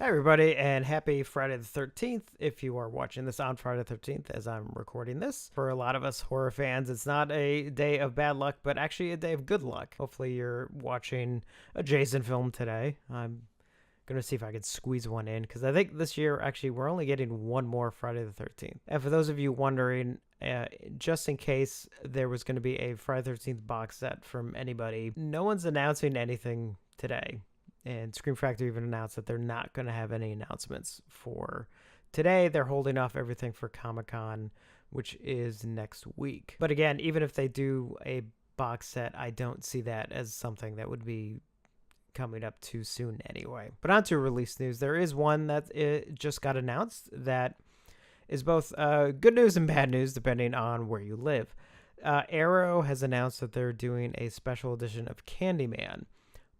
Hi, everybody, and happy Friday the 13th if you are watching this on Friday the 13th as I'm recording this. For a lot of us horror fans, it's not a day of bad luck, but actually a day of good luck. Hopefully, you're watching a Jason film today. I'm going to see if I can squeeze one in because I think this year, actually, we're only getting one more Friday the 13th. And for those of you wondering, just in case there was going to be a Friday the 13th box set from anybody, no one's announcing anything today. And Scream Factory even announced that they're not going to have any announcements for today. They're holding off everything for Comic-Con, which is next week. But again, even if they do a box set, I don't see that as something that would be coming up too soon anyway. But on to release news. There is one that just got announced that is both good news and bad news, depending on where you live. Arrow has announced that they're doing a special edition of Candyman,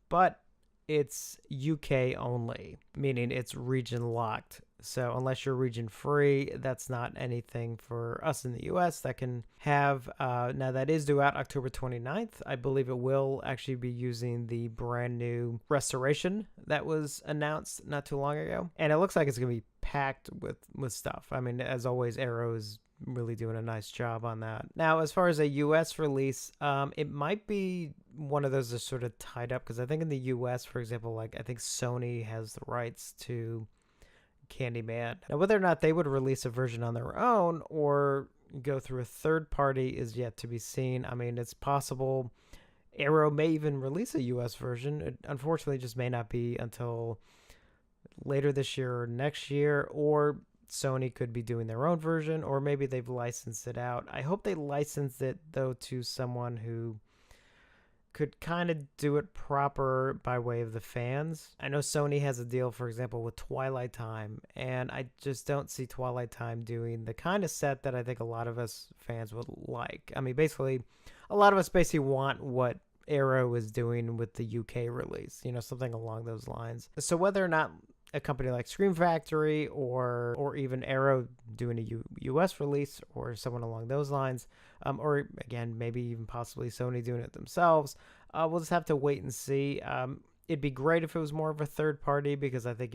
but it's UK only, meaning it's region locked. So unless you're region free, that's not anything for us in the US that can have. Now that is due out October 29th. I believe it will actually be using the brand new restoration that was announced not too long ago. And it looks like it's going to be packed with stuff. I mean, as always, Arrow is really doing a nice job on that. Now, as far as a US release, it might be one of those that's sort of tied up because I think in the US, for example, like I think Sony has the rights to Candyman. Now, whether or not they would release a version on their own or go through a third party is yet to be seen. I mean, it's possible Arrow may even release a US version. It unfortunately just may not be until later this year or next year, or Sony could be doing their own version, or maybe they've licensed it out. I hope they licensed it, though, to someone who could kind of do it proper by way of the fans. I know Sony has a deal, for example, with Twilight Time, and I just don't see Twilight Time doing the kind of set that I think a lot of us fans would like. I mean, basically, a lot of us basically want what Arrow is doing with the UK release, something along those lines. So whether or not a company like Scream Factory or even Arrow doing a US release or someone along those lines, or again, maybe even possibly Sony doing it themselves, we'll just have to wait and see. It'd be great if it was more of a third party because I think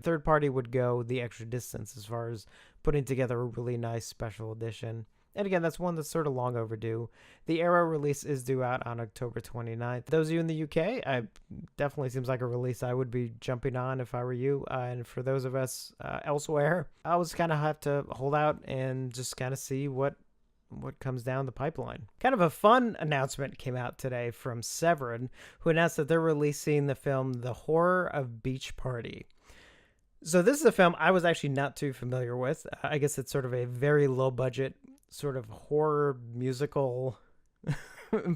third party would go the extra distance as far as putting together a really nice special edition. And again, that's one that's sort of long overdue. The Arrow release is due out on October 29th. Those of you in the UK, definitely seems like a release I would be jumping on if I were you. And for those of us elsewhere, I was kind of have to hold out and just kind of see what comes down the pipeline. Kind of a fun announcement came out today from Severin, who announced that they're releasing the film The Horror of Beach Party. So this is a film I was actually not too familiar with. I guess it's sort of a very low budget sort of horror musical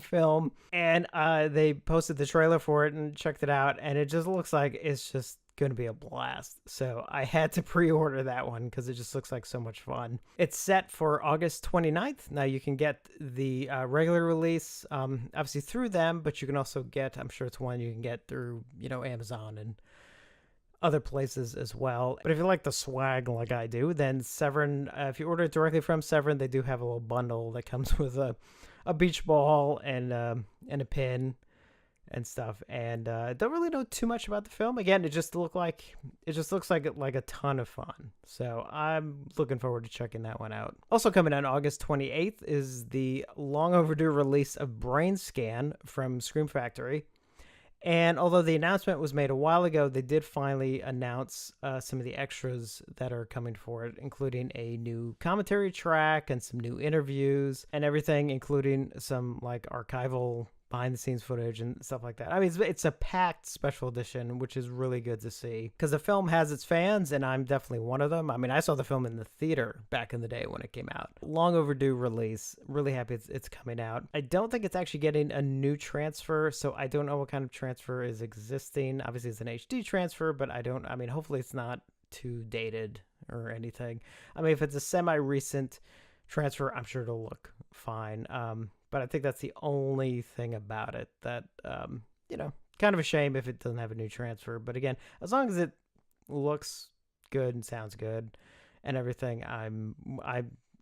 film, and they posted the trailer for it and checked it out, and it just looks like it's just going to be a blast. So I had to pre-order that one because it just looks like so much fun. It's set for August 29th. Now you can get the regular release obviously through them, but you can also get, I'm sure it's one you can get through Amazon and other places as well. But if you like the swag like I do, then Severin, if you order it directly from Severin, they do have a little bundle that comes with a beach ball and a pin and stuff. And don't really know too much about the film. Again, it just looks like a ton of fun. So I'm looking forward to checking that one out. Also coming out August 28th is the long overdue release of Brainscan from Scream Factory. And although the announcement was made a while ago, they did finally announce some of the extras that are coming for it, including a new commentary track and some new interviews and everything, including some like archival behind-the-scenes footage and stuff like that. I mean, it's a packed special edition, which is really good to see because the film has its fans, and I'm definitely one of them. I mean, I saw the film in the theater back in the day when it came out. Long overdue release. Really happy it's coming out. I don't think it's actually getting a new transfer, so I don't know what kind of transfer is existing. Obviously, it's an HD transfer, but hopefully it's not too dated or anything. I mean, if it's a semi-recent transfer, I'm sure it'll look fine. But I think that's the only thing about it that, kind of a shame if it doesn't have a new transfer. But again, as long as it looks good and sounds good and everything,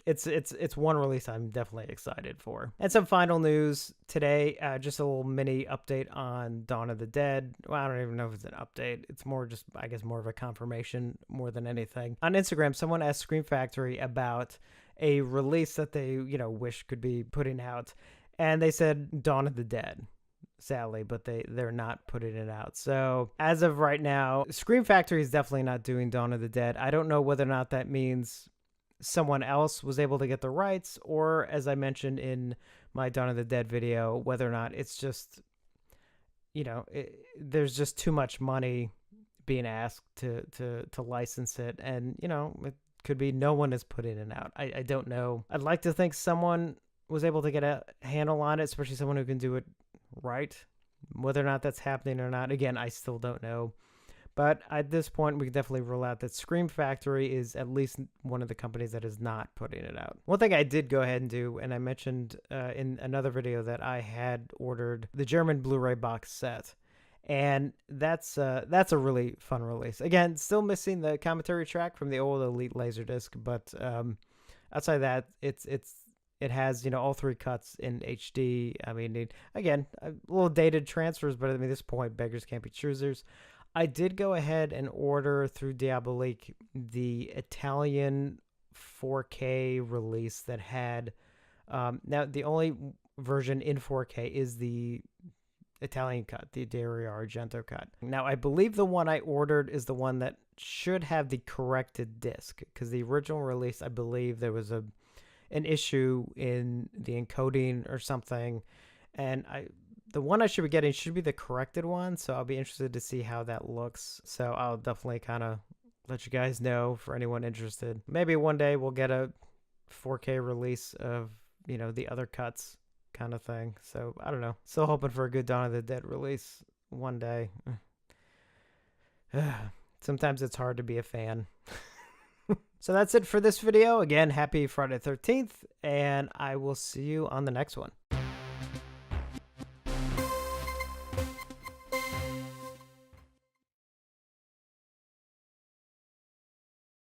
it's one release I'm definitely excited for. And some final news today, just a little mini update on Dawn of the Dead. Well, I don't even know if it's an update. It's more just, I guess, more of a confirmation more than anything. On Instagram, someone asked Scream Factory about a release that they, wish could be putting out. And they said Dawn of the Dead, sadly, but they're not putting it out. So as of right now, Scream Factory is definitely not doing Dawn of the Dead. I don't know whether or not that means someone else was able to get the rights, or as I mentioned in my Dawn of the Dead video, whether or not it's just, there's just too much money being asked to license it. And, it could be no one is putting it out. I don't know. I'd like to think someone was able to get a handle on it, especially someone who can do it right. Whether or not that's happening or not, again, I still don't know. But at this point, we can definitely rule out that Scream Factory is at least one of the companies that is not putting it out. One thing I did go ahead and do, and I mentioned in another video, that I had ordered the German Blu-ray box set. And that's a really fun release. Again, still missing the commentary track from the old Elite Laserdisc, but outside of that, it has, all 3 cuts in HD. I mean, again, a little dated transfers, but at this point, beggars can't be choosers. I did go ahead and order through Diabolique the Italian 4K release that had, now the only version in 4K is the Italian cut, the Dario Argento cut. Now, I believe the one I ordered is the one that should have the corrected disc, because the original release, I believe there was an issue in the encoding or something, and the one I should be getting should be the corrected one, so I'll be interested to see how that looks. So I'll definitely kind of let you guys know for anyone interested. Maybe one day we'll get a 4K release of, the other cuts kind of thing. So I don't know. Still hoping for a good Dawn of the Dead release one day. Sometimes it's hard to be a fan. So that's it for this video. Again, happy Friday 13th, and I will see you on the next one.